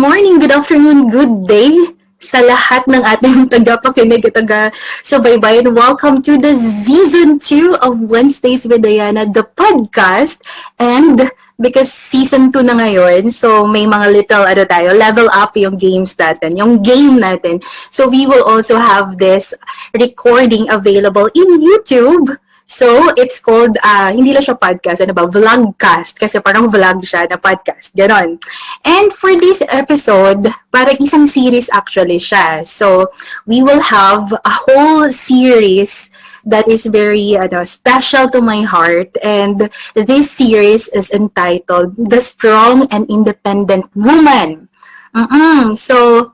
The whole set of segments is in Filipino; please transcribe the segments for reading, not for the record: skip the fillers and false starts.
morning, good afternoon, good day sa lahat ng ating tagapakinig at taga-subaybayan. Welcome to the Season 2 of Wednesdays with Diana, the podcast. And because Season 2 na ngayon, so may mga little, level up yung games natin, yung game natin. So we will also have this recording available in YouTube. So, it's called, hindi lang siya podcast, vlogcast. Kasi parang vlog siya na podcast. Ganon. And for this episode, parang isang series actually siya. So, we will have a whole series that is very special to my heart. And this series is entitled The Strong and Independent Woman. So,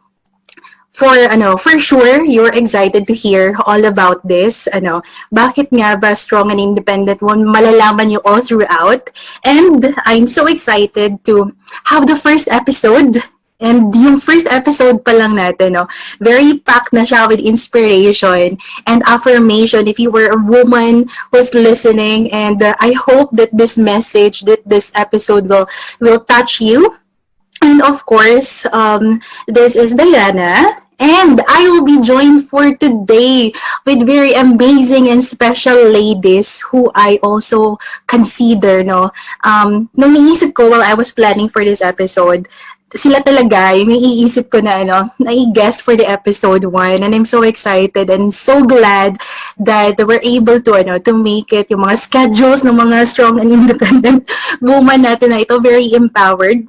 for sure, you're excited to hear all about this. Bakit nga ba strong and independent woman? Malalaman you all throughout. And I'm so excited to have the first episode. And yung first episode pa lang natin, very packed na siya with inspiration and affirmation if you were a woman who's listening. And I hope that this message, that this episode will touch you. And of course, this is Diana. And I will be joined for today with very amazing and special ladies who I also consider, nung naisip ko while I was planning for this episode, sila talaga yung iisip ko na i-guest for the episode 1, and I'm so excited and so glad that we're able to make it, yung mga schedules ng mga strong and independent woman natin na ito, very empowered.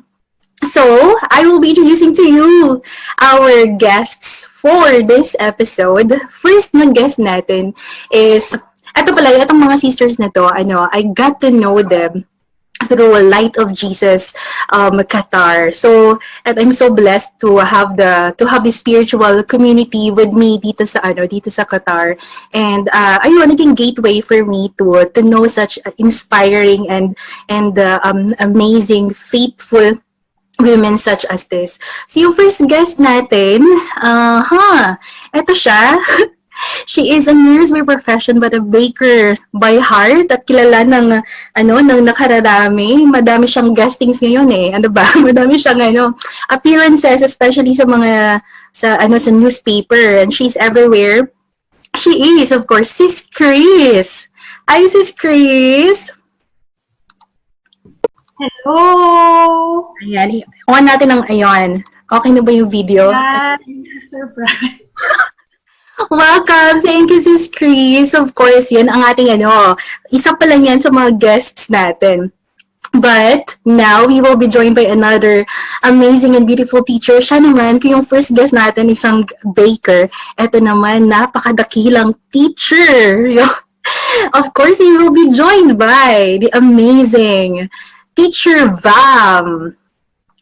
So, I will be introducing to you our guests for this episode. First na guest natin is, eto pala, itong mga sisters na to, I got to know them through a Light of Jesus Qatar. So, and I'm so blessed to have the spiritual community with me dito sa Qatar. And ayun, naging gateway for me to know such inspiring and amazing, faithful women such as this. So, yung first guest natin, eto siya. She is a nurse by profession but a baker by heart at kilala ng nakararami. Madami siyang guestings ngayon Madami siyang appearances, especially sa mga sa newspaper, and she's everywhere. She is, of course, Sis Chris. Hi, Sis Chris. Hello! Ayan, on natin ang ayon. Okay na ba yung video? Hi! Surprise! Welcome! Thank you, Sis Chris. Of course, yan ang ating isa pa lang yan sa mga guests natin. But now, we will be joined by another amazing and beautiful teacher. Siya naman, kung yung first guest natin, isang baker. Ito naman, napakadakilang teacher. Of course, we will be joined by the amazing Teacher Vam.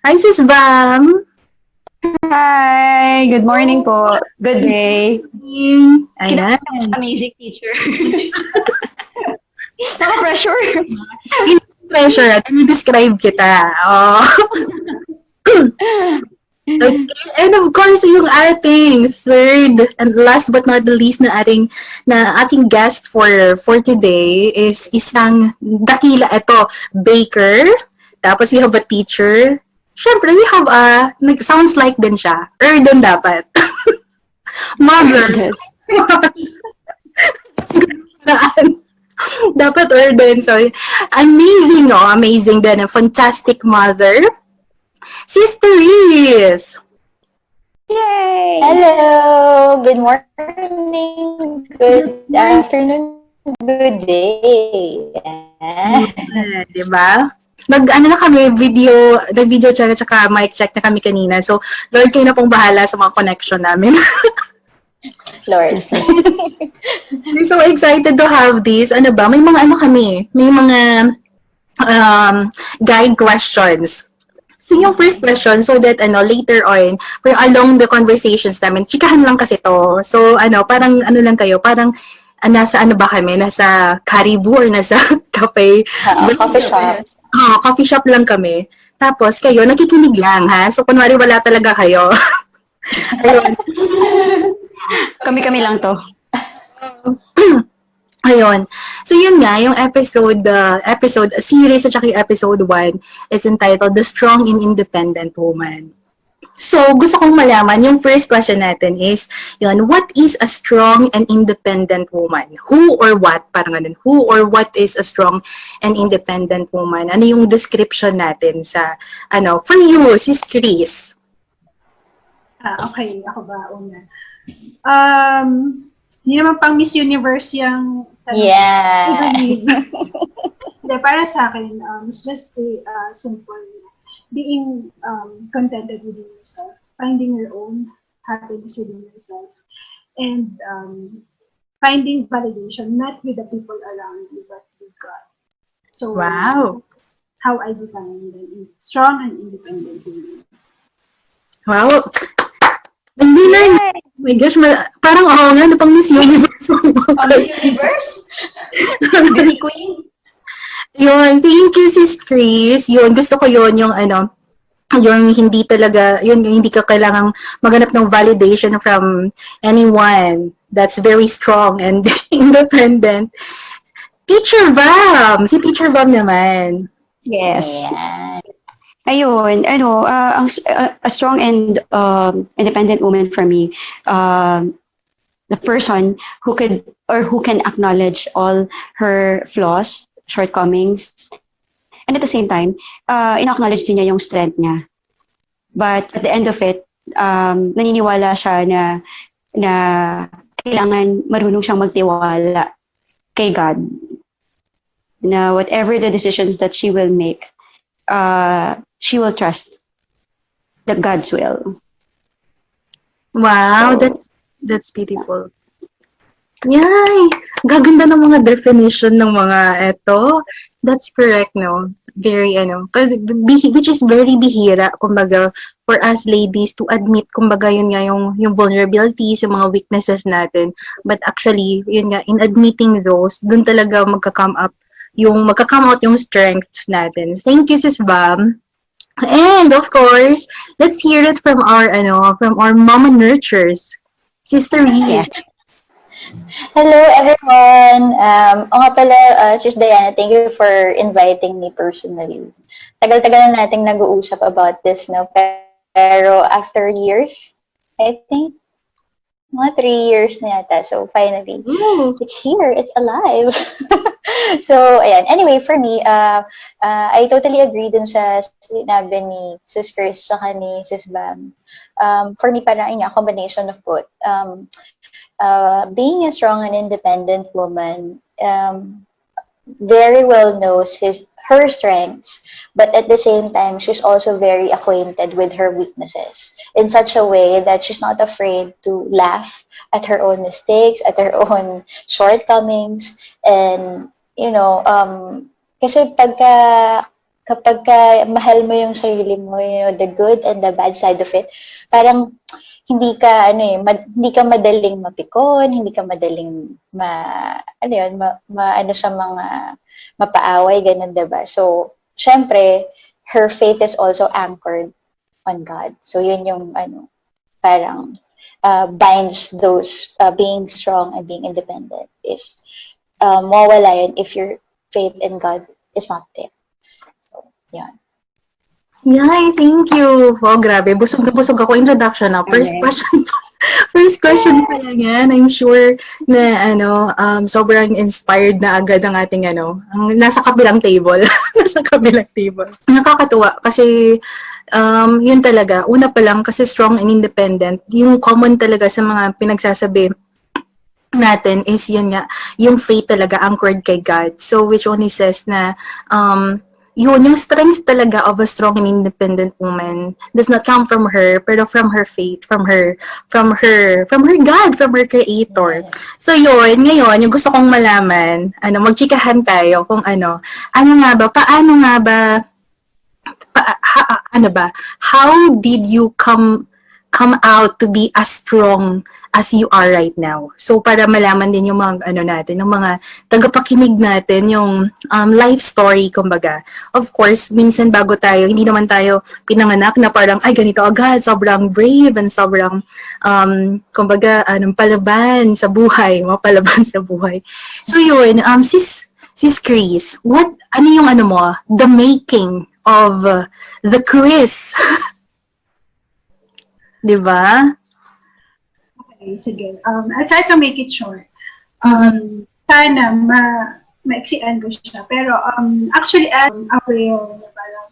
Hi, Sis Vam. Hi! Good morning po. Good day. Ayan. Amazing teacher. Pressure. Pressure. At describe kita. Oh. Okay. And of course, yung ating third and last but not the least na ating guest for today is isang dakila ito, baker. Tapos we have a teacher. Syempre, we have sounds like din siya. Doon dapat. Mother. Dapat din. So, amazing, amazing din. A fantastic mother. Sister Riz! Yay! Hello! Good morning, good afternoon, good day. Diba? Nag-video check at saka mic check na kami kanina. So, Lord, kayo na pong bahala sa mga connection namin. Lord. We're so excited to have this. May mga kami? May mga guide questions. So, yung first question, so that, later on, along the conversations namin, chikahan lang kasi to. So, parang, lang kayo, parang, nasa ba kami? Nasa Caribou or nasa cafe? Coffee shop. Coffee shop lang kami. Tapos, kayo, nakikinig lang, ha? So, kunwari, wala talaga kayo. Ayun. Kami lang to. Ayun. So, yun nga, yung episode, series at saka yung episode 1 is entitled The Strong and Independent Woman. So, gusto kong malaman, yung first question natin is, yun, what is a strong and independent woman? Who or what, parang ganun, who or what is a strong and independent woman? Ano yung description natin sa, for you, sis Chris? Okay. Ako ba una? Hindi naman pang Miss Universe yung Yeah. Hindi, para sa akin, it's just a simple being contented within yourself, finding your own happiness within yourself, and finding validation not with the people around you, but with God. So, Wow. how I define them, strong and independent women. Wow. Hindi na. Oh my gosh, parang nga, pang Miss Universe. Miss Universe? Beauty Queen. Yun, thank you, sis Chris. Yun, gusto ko yun, yung yung hindi talaga, yung hindi ka kailangang maghanap ng validation from anyone. That's very strong and independent. Teacher Vam! Si Teacher Vam naman. Yes. Yeah. Ayun, a strong and independent woman for me, the person who can acknowledge all her flaws, shortcomings, and at the same time, in-acknowledge din niya yung strength niya. But at the end of it, naniniwala siya na kailangan marunong siyang magtiwala kay God. Na whatever the decisions that she will make, she will trust the God's will. Wow, that's beautiful. Yay! Gaganda ng mga definition ng mga eto. That's correct, no? Very, which is very bihira, kumbaga, for us ladies to admit, kumbaga, yun nga, yung vulnerabilities, yung mga weaknesses natin. But actually, yun nga, in admitting those, dun talaga magka-come out yung strengths natin. Thank you, Sis Bam. And, of course, let's hear it from our mama nurtures. Sister Reese. Yes. Hello, everyone. O nga pala, Sis Diana, thank you for inviting me personally. Tagal-tagal na nating nag-uusap about this, no? Pero after years, I think, mga 3 years na yata. So, finally, it's here. It's alive. So, ayan. Anyway, for me, I totally agree dun sa sinabi ni Sis Chris saka ni Sis Bam. For me, parang a combination of both. Being a strong and independent woman very well knows her strengths, but at the same time, she's also very acquainted with her weaknesses in such a way that she's not afraid to laugh at her own mistakes, at her own shortcomings, and kasi kapag mahal mo yung sarili mo, the good and the bad side of it, parang hindi ka madaling mapikon, hindi ka madaling sa mga mapaaway, ganun, diba? So, syempre, her faith is also anchored on God. So, yun yung parang binds those being strong and being independent is mawawala yun if your faith in God is not there. So, yan. Yay, thank you. Oh, grabe. Busog na busog ako. Introduction na. First question pa lang yan. I'm sure na, sobrang inspired na agad ang ating, ang nasa kabilang table. Nasa kabilang table. Nakakatuwa kasi, yun talaga. Una pa lang kasi strong and independent. Yung common talaga sa mga pinagsasabi natin is yun nga, yung faith talaga anchored kay God. So, which only says na, yung strength talaga of a strong and independent woman does not come from her, pero from her faith, from her God, from her Creator. So yun, ngayon, yung gusto kong malaman, magchikahan tayo kung how did you come out to be as strong as you are right now? So, para malaman din yung mga, natin, yung mga tagapakinig natin, yung life story, kumbaga. Of course, minsan bago tayo, hindi naman tayo pinanganak na parang, ay, ganito agad, sobrang brave and sobrang, kumbaga, palaban sa buhay, mapalaban sa buhay. So, yun, Sis Chris, the making of the Chris 'Di ba? Okay, sige. I'll try to make it short. Sana maiksian ko siya. Pero actually, I'm aware na parang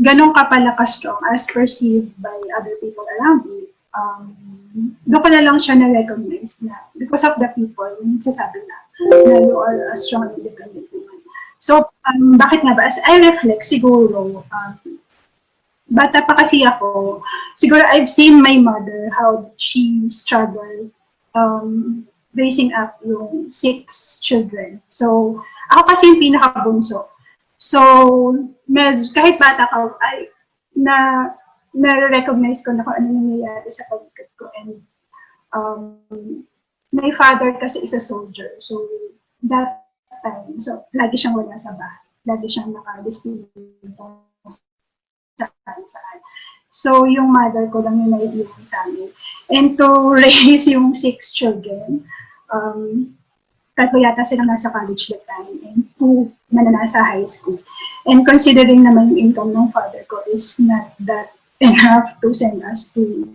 ganun ka pala ka-strong as perceived by other people around me. Doon ko na lang siya na-recognize na because of the people, sasabi na you are a strong independent woman. So, bakit nga ba? As I reflect, siguro, bata pa kasi ako, siguro I've seen my mother, how she struggled raising up yung 6 children. So, ako kasi yung pinakabunso. So, kahit bata ka, na-recognize ko na kung ano nangyayari sa paligid ko. And my father kasi is a soldier. So, that time, so, lagi siyang wala sa bahay. Lagi siyang naka-distinto saan. So, yung mother ko lang yung naiiwan sa amin. And to raise yung 6 children, tatlo yata silang nasa college that time and 2 na nasa high school. And considering naman yung income ng father ko is not that enough to send us to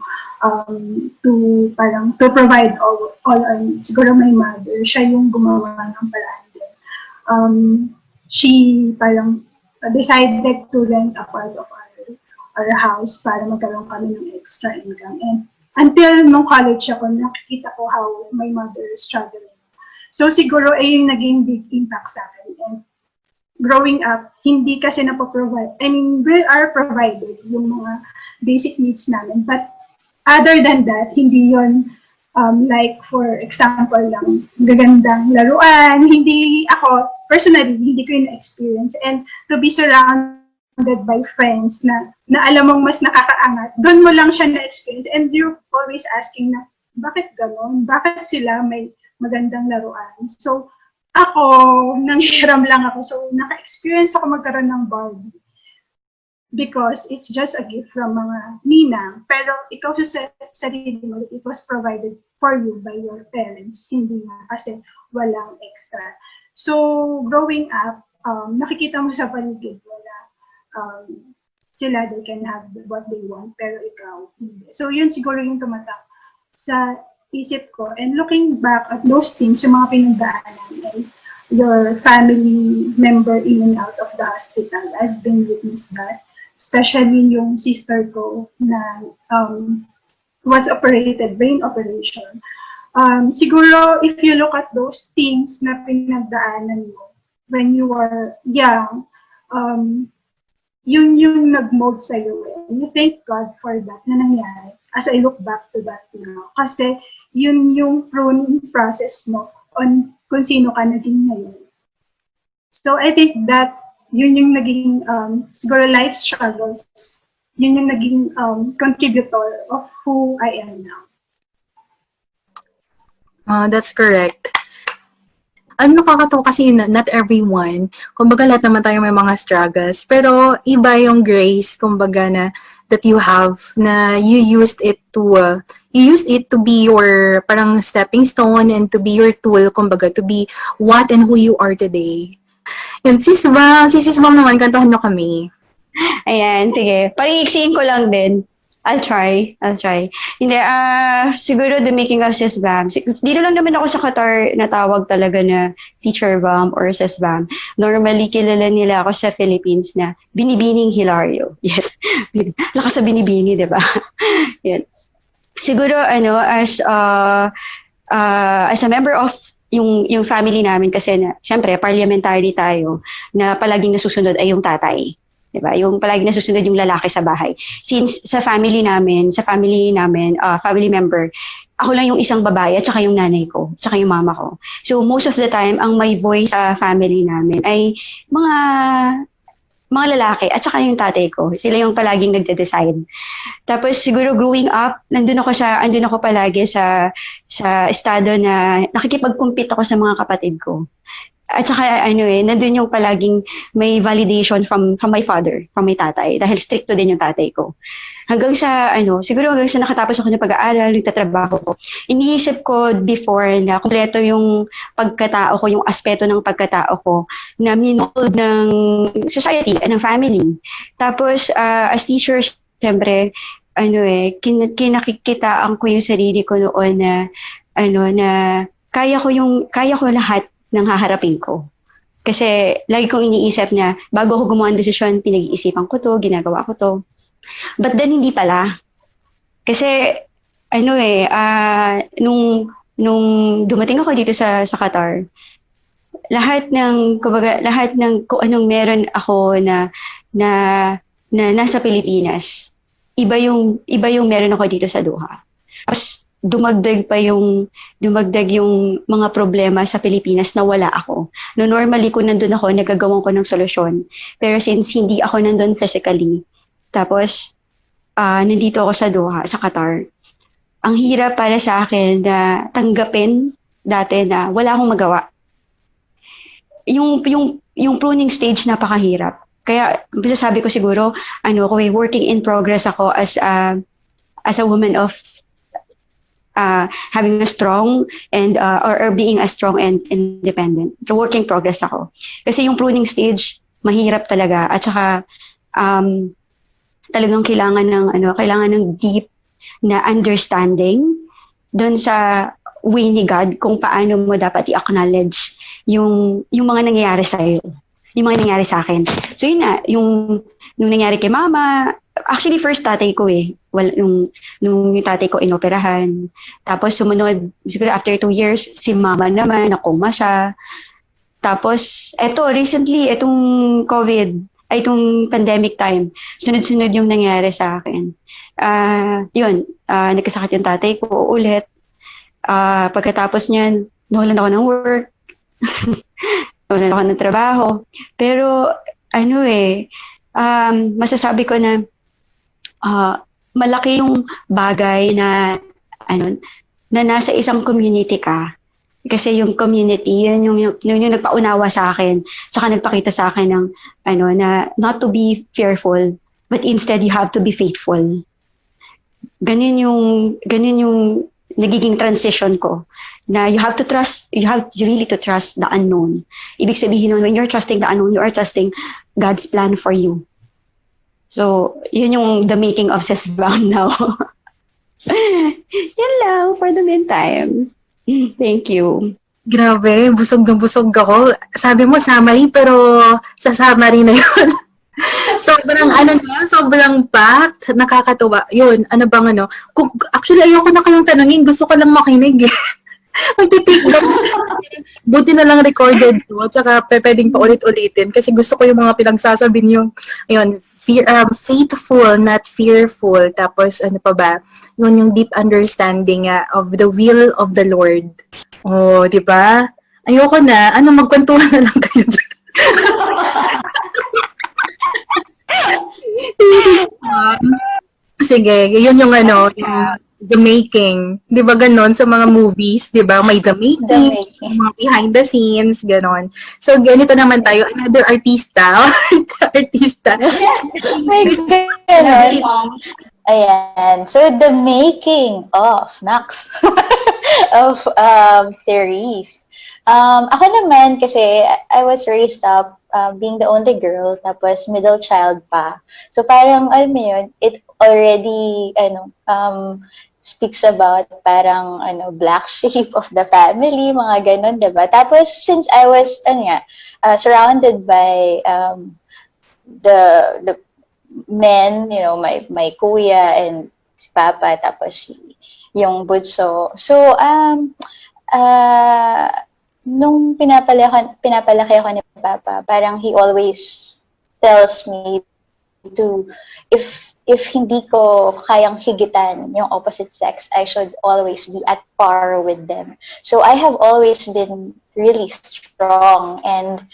provide all our needs. Siguro my mother, siya yung gumawa ng paraan din. She parang decided to rent a part of our house para magkaroon kami ng extra income. And until nung college ako, nakikita ko how my mother is struggling. So siguro yung naging big impact sa akin. And growing up, hindi kasi napoprovide. I mean, we are provided yung mga basic needs namin. But other than that, hindi yon like for example lang, gagandang laruan. Hindi ako, personally, hindi ko yung experience. And to be surrounded by friends na alam mong mas nakakaangat, doon mo lang siya na-experience. And you're always asking na, bakit ganon? Bakit sila may magandang laruan? So, ako, nanghiram lang ako. So, naka-experience ako magkaroon ng Barbie. Because it's just a gift from mga ninang. Pero ikaw sa sarili mo, it was provided for you by your parents. Hindi nga kasi walang extra. So, growing up, nakikita mo sa paligid mo na sila, they can have what they want, pero ikaw, hindi. So, yun siguro yung tumatak sa isip ko. And looking back at those things, yung mga pinagdaanan, and your family member in and out of the hospital, I've been witness that. Especially yung sister ko na was operated, brain operation. Siguro, if you look at those things na pinagdaanan mo when you were young, yun yung nag-mold sa'yo. And you thank God for that na nangyari as I look back to that now. Kasi yun yung pruning process mo on kung sino ka naging ngayon. So I think that yun yung naging siguro life struggles, yun yung naging contributor of who I am now. That's correct. Nakakatawa kasi not everyone, kumbaga lahat naman tayo may mga struggles, pero iba yung grace, kumbaga na that you have, na you used it to be your parang stepping stone and to be your tool, kumbaga to be what and who you are today. Yun, Sis Bam naman, kantahan nyo kami. Ayan, sige. Pag-iiksiin ko lang din. I'll try. Hindi, siguro the making of Sis Bam. Dito lang naman ako sa Qatar natawag talaga na Teacher Bam or Sis Bam. Normally, kilala nila ako sa Philippines na Binibining Hilario. Yes. Lakas sa binibini, di ba? Yan. Siguro, as a member of yung family namin kasi na, syempre, parliamentary tayo na palaging nasusunod ay yung tatay. Diba? Yung palagi nasusunod yung lalaki sa bahay. Since sa family member, ako lang yung isang babae at saka yung nanay ko, at saka yung mama ko. So most of the time, ang may voice sa family namin ay mga lalaki at saka yung tatay ko. Sila yung palaging nagde-decide. Tapos siguro growing up, andun ako palagi sa estado na nakikipag-compete ako sa mga kapatid ko. At saka nandun yung palaging may validation from my father, from my tatay, dahil stricto din yung tatay ko. Hanggang sa nakatapos ako ng pag-aaral, nagtatrabaho ko. Iniisip ko before na kumpleto yung pagkatao ko, yung aspeto ng pagkatao ko na minold ng society, ng family. Tapos as teacher, syempre, kinakikitaan ko yung sarili ko noon na kaya ko lahat ng haharapin ko. Kasi lagi kong iniisip na bago ako gumawa ng desisyon, pinag-iisipan ko to, ginagawa ko to. But then hindi pala. Kasi nung dumating ako dito sa Qatar, lahat ng kung anong meron ako na nasa Pilipinas, iba yung meron ako dito sa Doha. Tapos dumagdag yung mga problema sa Pilipinas na wala ako. No, normally kung nandun ako, nagagawan ko ng solusyon. Pero since hindi ako nandun physically, tapos nandito ako sa Doha, sa Qatar, ang hirap para sa akin na tanggapin dati na wala akong magawa. Yung pruning stage, napakahirap. Kaya masasabi ko siguro, working in progress ako as a woman of having a strong and or being a strong and independent. So working progress ako. Kasi yung pruning stage, mahirap talaga, at saka talagang kailangan ng deep na understanding doon sa way ni God kung paano mo dapat i-acknowledge yung mga nangyayari sa iyo, yung mga nangyayari sa akin. So yun na, nung nangyari kay mama, actually first tatay ko nung yung tatay ko inoperahan. Tapos sumunod, siguro after 2 years, si mama naman, nakoma siya. Tapos, recently, itong itong pandemic time, sunod-sunod yung nangyari sa akin. Nagkasakit yung tatay ko ulit. Pagkatapos niyan, nawalan ako ng work. Nawalan ako ng trabaho. Pero, masasabi ko na malaki yung bagay na nasa isang community ka. Kasi yung community, yun yung nagpaunawa sa akin, saka nagpakita sa akin ng na not to be fearful, but instead you have to be faithful. Ganun yung nagiging transition ko, na you really to trust the unknown. Ibig sabihin nun, when you're trusting the unknown, you are trusting God's plan for you. So, yun yung the making of Sis Brown now. Yan lang for the meantime. Thank you. Grabe, busog na busog ako. Sabi mo summary, pero sa summary na yun. Sobrang packed, nakakatuwa. Yun, actually, ayoko na kayong tanungin, gusto ko lang makinig. Magtitake down. Buti na lang recorded ko, tsaka pwedeng pa ulit-ulitin kasi gusto ko yung mga pinagsasabi niyo. Ayun, faithful, not fearful. Tapos pa ba? Yun yung deep understanding of the will of the Lord. Oh, di ba? Ayoko na. Magkwentuhan na lang kayo dyan. Sige, yun yung the making. Di ba ganon sa mga movies? Di ba? May the making, mga behind the scenes, ganon. So, ganito naman tayo. Another artista. Yes! My goodness! Ayan. So, the making of of series. Ako naman, kasi I was raised up being the only girl, tapos middle child pa. So, parang, alam mo yun, it already, speaks about parang, black sheep of the family, mga ganon, diba? Tapos, since I was, surrounded by the men, my kuya and si Papa, tapos yung bunso. So, nung pinapalaki ako ni Papa, parang he always tells me to, if hindi ko kayang higitan yung opposite sex, I should always be at par with them. So I have always been really strong and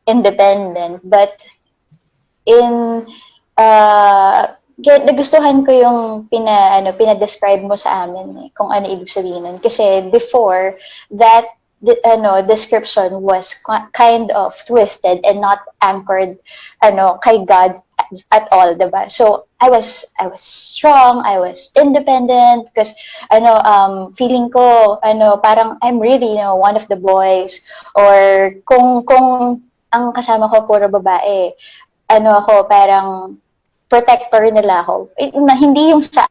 independent, but nagustuhan ko yung pina-describe mo sa amin kung ano ibig sabihin nun. Kasi before, that description was kind of twisted and not anchored kay God at all, diba? So I was strong, I was independent because feeling ko parang I'm really one of the boys, or kung ang kasama ko puro babae, ako parang protector nila ako. Na hindi yung sa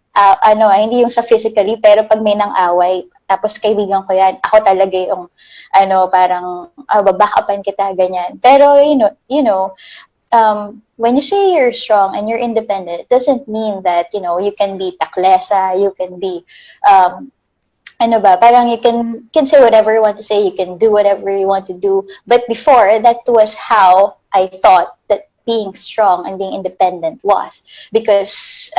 hindi yung sa physically, pero pag may nang-away, tapos kaibigan ko yan, ako talaga yung parang babackupan kita ganyan. Pero when you say you're strong and you're independent, it doesn't mean that you can be taklesa, you can be parang you can say whatever you want to say, you can do whatever you want to do. But before, that was how I thought that being strong and being independent was. Because,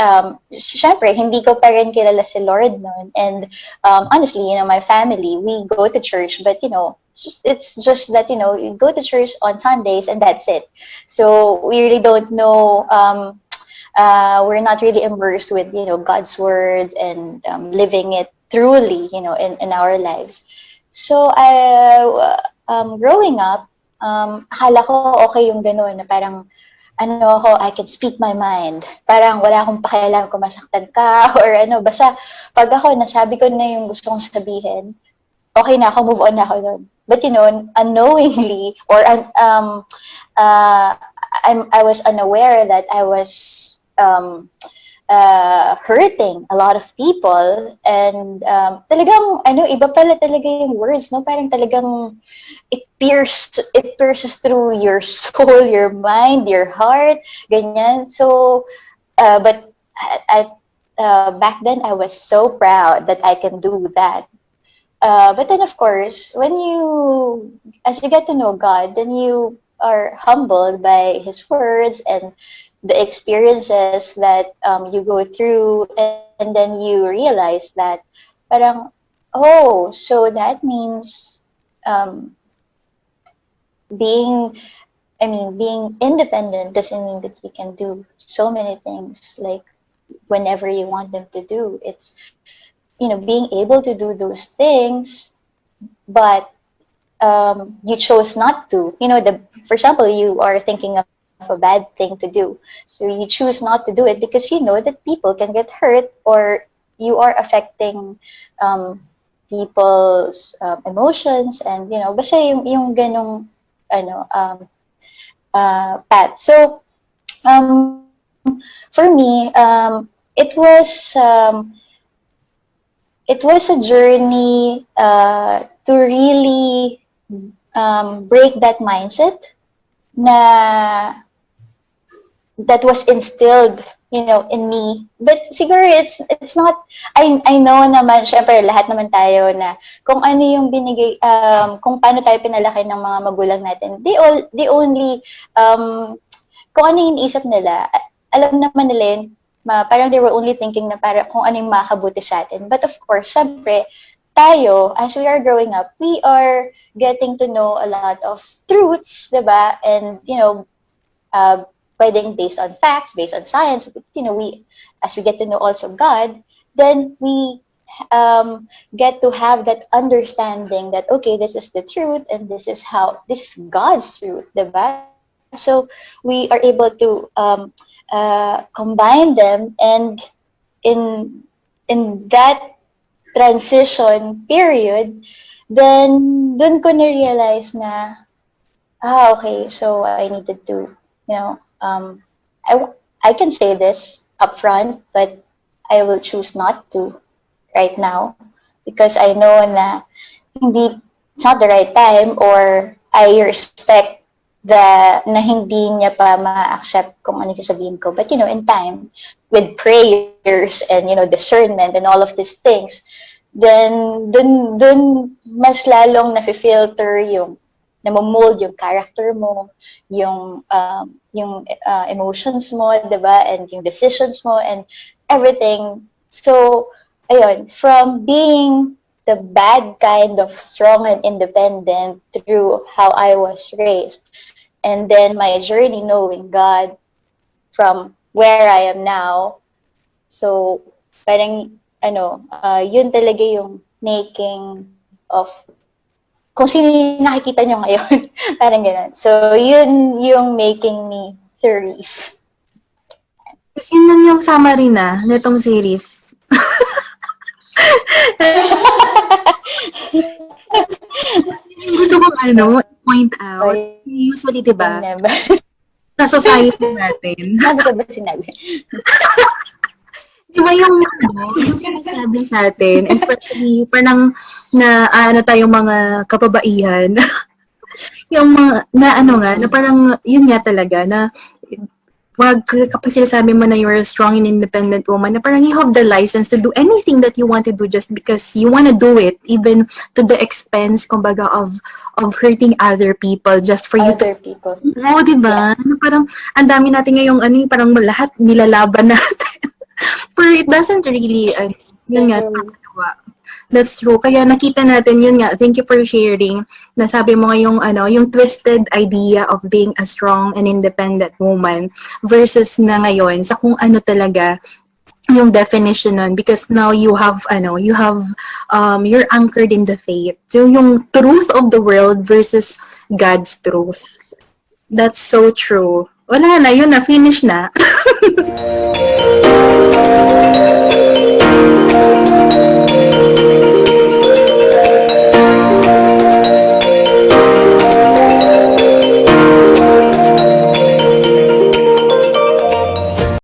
syempre, hindi ko pa rin kilala si Lord noon. And honestly, my family, we go to church, but it's just that, you go to church on Sundays and that's it. So we really don't know, we're not really immersed with, God's words and living it truly, in our lives. So, growing up, akala ko okay yung gano'n na parang, I can speak my mind. Parang wala akong pakialam kung masaktan ka or basta pag ako, nasabi ko na yung gusto kong sabihin, okay na ako, move on na ako doon. But unknowingly, or I was unaware that I was hurting a lot of people, and talagang iba pala talaga yung words, no? Parang talagang it pierces through your soul, your mind, your heart, ganyan. So but back then I was so proud that I can do that. But then of course, as you get to know God, then you are humbled by His words and the experiences that you go through, and then you realize that parang, so that means being independent doesn't mean that you can do so many things like whenever you want them to do. It's being able to do those things, but you chose not to. For example, you are thinking of a bad thing to do, so you choose not to do it because you know that people can get hurt, or you are affecting people's emotions, and basta yung ganong path. So for me, it was a journey to really break that mindset na that was instilled in me. But siguro it's not, I know naman, syempre lahat naman tayo na kung ano yung binigay, kung paano tayo pinalaki ng mga magulang natin, they only kung ano yung iniisip nila, alam naman nila yun, parang they were only thinking na para kung ano yung makakabuti sa atin. But of course, syempre tayo, as we are growing up, we are getting to know a lot of truths, diba? And pwedeng based on facts, based on science, as we get to know also God, then we get to have that understanding that, okay, this is the truth, and this is God's truth, diba? So we are able to combine them, and in that transition period, then dun ko na-realize na, okay, so I needed to, I can say this upfront, but I will choose not to right now because I know na it's not the right time, or I respect na hindi niya pa ma-accept kung ano yung sabihin ko. But, in time, with prayers and, discernment and all of these things, then, dun mas lalong na-filter yung, namomold yung character mo, yung emotions mo, diba? And yung decisions mo and everything. So, ayun, from being the bad kind of strong and independent through how I was raised, and then my journey knowing God from where I am now. So, parang, yun talaga yung making of kung sino yung nakikita nyo ngayon. Parang gano'n. So, yun yung making me Therese. Tapos yun lang yung summary na nitong series. Gusto kong point out, usually, diba, sa sa society natin. Bago ko ba sinabi? Di ba yung sinasabi sa atin, especially parang na ano tayong mga kababaihan, yung mga, na parang, yun nga talaga, na kapag sinasabi mo na you're a strong and independent woman, na parang you have the license to do anything that you want to do just because you want to do it, even to the expense, kumbaga, of hurting other people just for you to. Other people. Oo, di ba? Na parang, ang dami natin ngayong parang lahat nilalaban natin. But it doesn't really, yun nga, nakakatawa. That's true. Kaya nakita natin, yun nga, thank you for sharing. Nasabi mo nga yung twisted idea of being a strong and independent woman versus na ngayon sa kung ano talaga yung definition nun, because now you're anchored in the faith. So yung truth of the world versus God's truth. That's so true. Wala na, yun na, finish na.